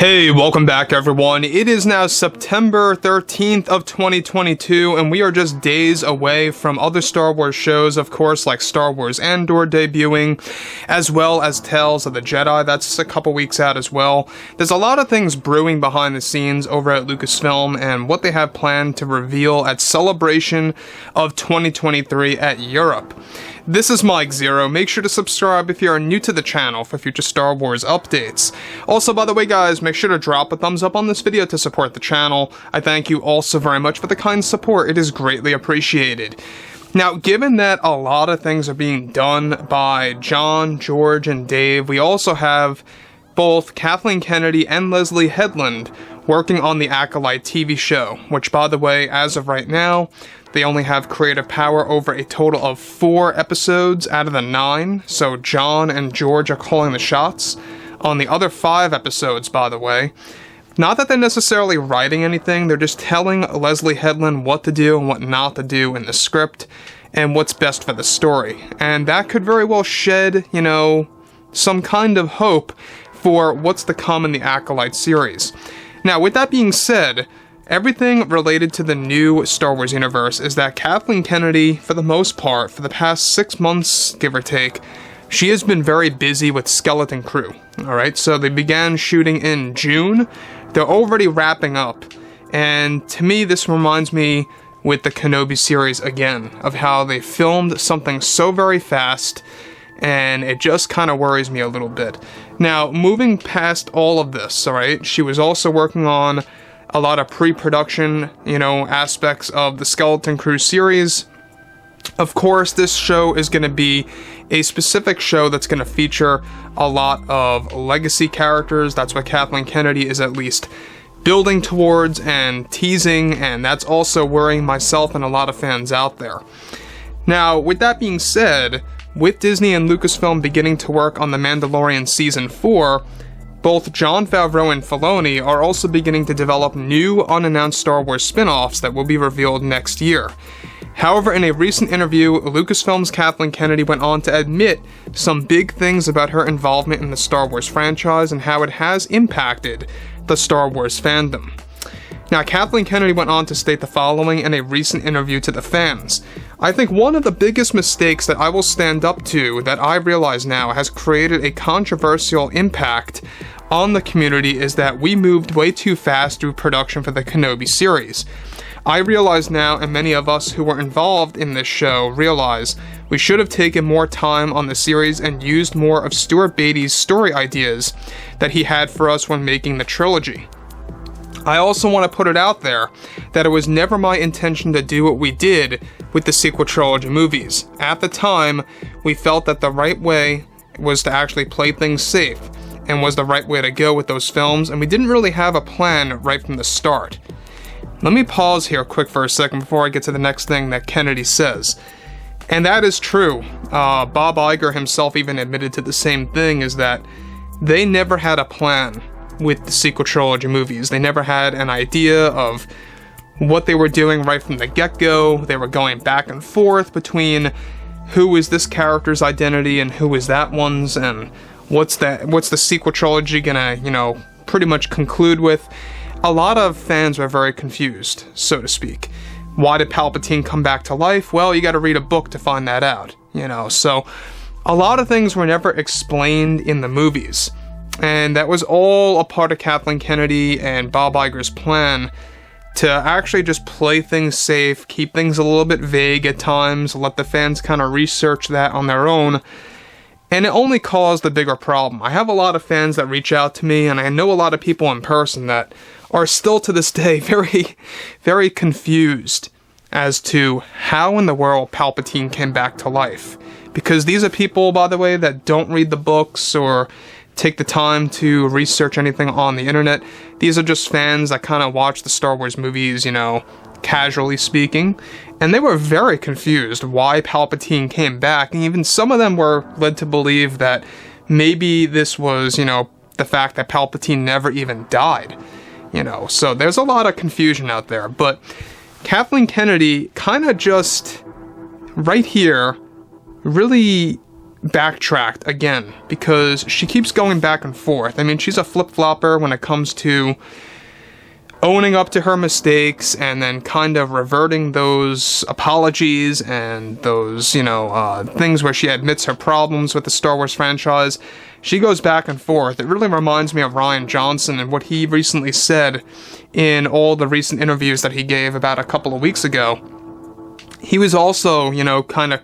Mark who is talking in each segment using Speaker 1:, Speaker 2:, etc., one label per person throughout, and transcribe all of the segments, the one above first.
Speaker 1: Hey, welcome back everyone. It is now September 13th of 2022, and we are just days away from other Star Wars shows, of course, like Star Wars Andor debuting, as well as Tales of the Jedi. That's a couple weeks out as well. There's a lot of things brewing behind the scenes over at Lucasfilm, and what they have planned to reveal at Celebration of 2023 at Europe. This is Mike Zero. Make sure to subscribe if you are new to the channel for future Star Wars updates. Also, by the way guys, make sure to drop a thumbs up on this video to support the channel. I thank you all so very much for the kind support. It is greatly appreciated. Now, given that a lot of things are being done by John, George, and Dave, we also have both Kathleen Kennedy and Leslie Headland working on the Acolyte TV show, which, by the way, as of right now, they only have creative power over a total of 4 episodes out of the 9, so John and George are calling the shots on the other 5 episodes, by the way. Not that they're necessarily writing anything, they're just telling Leslie Headland what to do and what not to do in the script, and what's best for the story. And that could very well shed, some kind of hope for what's to come in the Acolyte series. Now, with that being said, everything related to the new Star Wars universe is that Kathleen Kennedy, for the most part, for the past 6 months, give or take, she has been very busy with Skeleton Crew. Alright, so they began shooting in June. They're already wrapping up. And to me, this reminds me with the Kenobi series again, of how they filmed something so very fast, and it just kind of worries me a little bit. Now, moving past all of this, alright, she was also working on a lot of pre-production, aspects of the Skeleton Crew series. Of course, this show is going to be a specific show that's going to feature a lot of legacy characters. That's what Kathleen Kennedy is at least building towards and teasing, and that's also worrying myself and a lot of fans out there. Now, with that being said, with Disney and Lucasfilm beginning to work on The Mandalorian Season 4, both Jon Favreau and Filoni are also beginning to develop new unannounced Star Wars spin-offs that will be revealed next year. However, in a recent interview, Lucasfilm's Kathleen Kennedy went on to admit some big things about her involvement in the Star Wars franchise and how it has impacted the Star Wars fandom. Now, Kathleen Kennedy went on to state the following in a recent interview to the fans. I think one of the biggest mistakes that I will stand up to that I realize now has created a controversial impact on the community is that we moved way too fast through production for the Kenobi series. I realize now, and many of us who were involved in this show realize, we should have taken more time on the series and used more of Stuart Beatty's story ideas that he had for us when making the trilogy. I also want to put it out there that it was never my intention to do what we did with the sequel trilogy movies. At the time, we felt that the right way was to actually play things safe, and was the right way to go with those films, and we didn't really have a plan right from the start. Let me pause here quick for a second before I get to the next thing that Kennedy says. And that is true. Bob Iger himself even admitted to the same thing, is that they never had a plan with the sequel trilogy movies. They never had an idea of what they were doing right from the get-go. They were going back and forth between who is this character's identity and who is that one's, and what's the sequel trilogy gonna, pretty much conclude with. A lot of fans were very confused, so to speak. Why did Palpatine come back to life? Well, you gotta read a book to find that out, so a lot of things were never explained in the movies. And that was all a part of Kathleen Kennedy and Bob Iger's plan to actually just play things safe, keep things a little bit vague at times, let the fans kind of research that on their own. And it only caused a bigger problem. I have a lot of fans that reach out to me, and I know a lot of people in person that are still to this day very, very confused as to how in the world Palpatine came back to life. Because these are people, by the way, that don't read the books or take the time to research anything on the internet. These are just fans that kind of watch the Star Wars movies, casually speaking. And they were very confused why Palpatine came back. And even some of them were led to believe that maybe this was, the fact that Palpatine never even died. So there's a lot of confusion out there. But Kathleen Kennedy kind of just, right here, really backtracked again, because she keeps going back and forth. I mean, she's a flip-flopper when it comes to owning up to her mistakes and then kind of reverting those apologies and those, things where she admits her problems with the Star Wars franchise. She goes back and forth. It really reminds me of Rian Johnson and what he recently said in all the recent interviews that he gave about a couple of weeks ago. He was also, kind of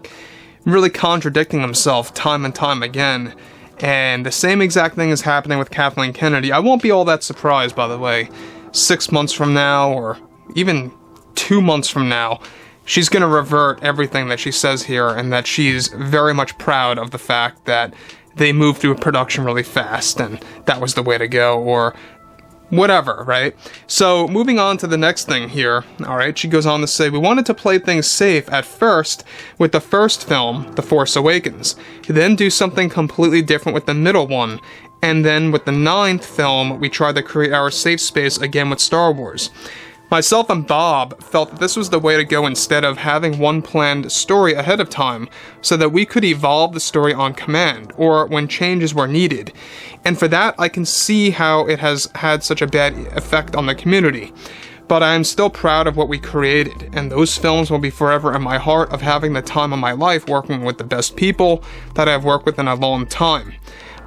Speaker 1: really contradicting himself time and time again. And the same exact thing is happening with Kathleen Kennedy. I won't be all that surprised, by the way. 6 months from now, or even 2 months from now, she's going to revert everything that she says here, and that she's very much proud of the fact that they moved through production really fast, and that was the way to go, or whatever, right? So, moving on to the next thing here, alright, she goes on to say, we wanted to play things safe at first with the first film, The Force Awakens, then do something completely different with the middle one, and then with the 9th film, we tried to create our safe space again with Star Wars. Myself and Bob felt that this was the way to go instead of having one planned story ahead of time, so that we could evolve the story on command, or when changes were needed. And for that, I can see how it has had such a bad effect on the community. But I am still proud of what we created, and those films will be forever in my heart of having the time of my life working with the best people that I have worked with in a long time.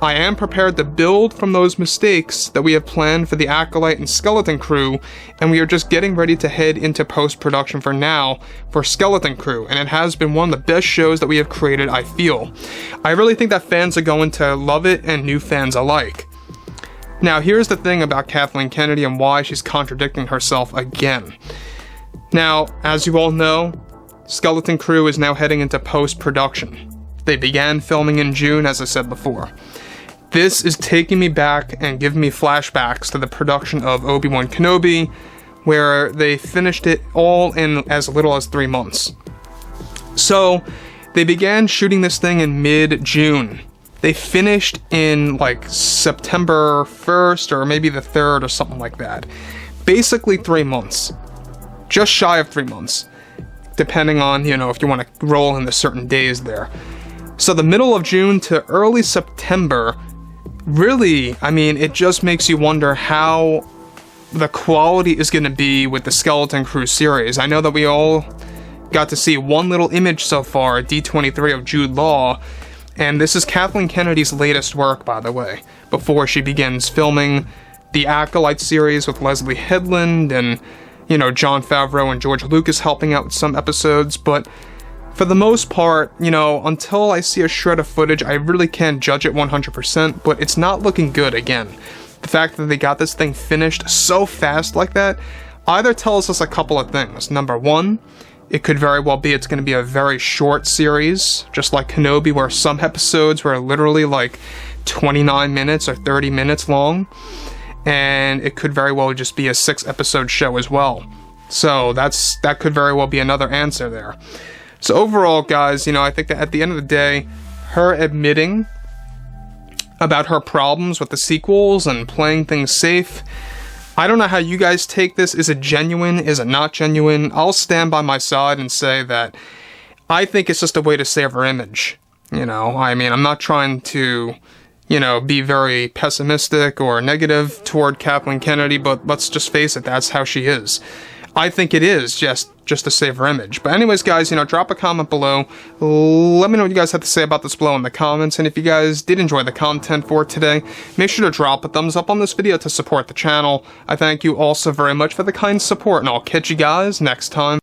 Speaker 1: I am prepared to build from those mistakes that we have planned for the Acolyte and Skeleton Crew, and we are just getting ready to head into post-production for now for Skeleton Crew, and it has been one of the best shows that we have created, I feel. I really think that fans are going to love it, and new fans alike. Now, here's the thing about Kathleen Kennedy and why she's contradicting herself again. Now, as you all know, Skeleton Crew is now heading into post-production. They began filming in June, as I said before. This is taking me back and giving me flashbacks to the production of Obi-Wan Kenobi, where they finished it all in as little as 3 months. So, they began shooting this thing in mid-June. They finished in, like, September 1st, or maybe the 3rd, or something like that. Basically 3 months. Just shy of 3 months. Depending on, if you want to roll in the certain days there. So the middle of June to early September, really, it just makes you wonder how the quality is going to be with the Skeleton Crew series. I know that we all got to see one little image so far at D23 of Jude Law, and this is Kathleen Kennedy's latest work, by the way, before she begins filming the Acolyte series with Leslie Headland and, Jon Favreau and George Lucas helping out with some episodes, but for the most part, until I see a shred of footage, I really can't judge it 100%, but it's not looking good again. The fact that they got this thing finished so fast like that either tells us a couple of things. Number one, it could very well be it's going to be a very short series, just like Kenobi, where some episodes were literally like 29 minutes or 30 minutes long, and it could very well just be a 6-episode show as well. So that could very well be another answer there. So overall, guys, I think that at the end of the day, her admitting about her problems with the sequels and playing things safe, I don't know how you guys take this. Is it genuine? Is it not genuine? I'll stand by my side and say that I think it's just a way to save her image. I'm not trying to, be very pessimistic or negative toward Kathleen Kennedy, but let's just face it, that's how she is. I think it is just to save her image. But anyways, guys, drop a comment below. Let me know what you guys have to say about this below in the comments. And if you guys did enjoy the content for today, make sure to drop a thumbs up on this video to support the channel. I thank you all so very much for the kind support, and I'll catch you guys next time.